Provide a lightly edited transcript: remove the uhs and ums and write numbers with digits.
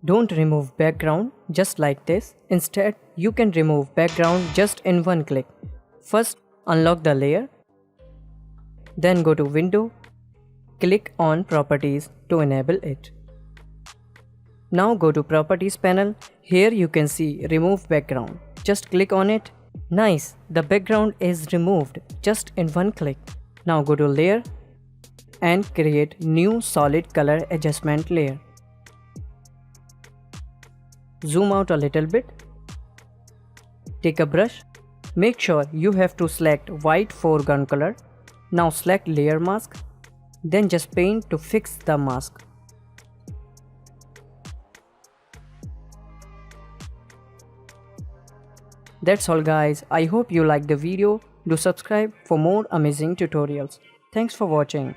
Don't remove background just like this. Instead, you can remove background just in one click. First, unlock the layer. Then go to Window. Click on Properties to enable it. Now go to Properties panel. Here you can see Remove Background. Just click on it. Nice, the background is removed just in one click. Now go to Layer and create new solid color adjustment layer. Zoom out a little bit. Take a brush. Make sure you have to select white foreground color. Now select layer mask. Then just paint to fix the mask. That's all guys. I hope you liked the video. Do subscribe for more amazing tutorials. Thanks for watching.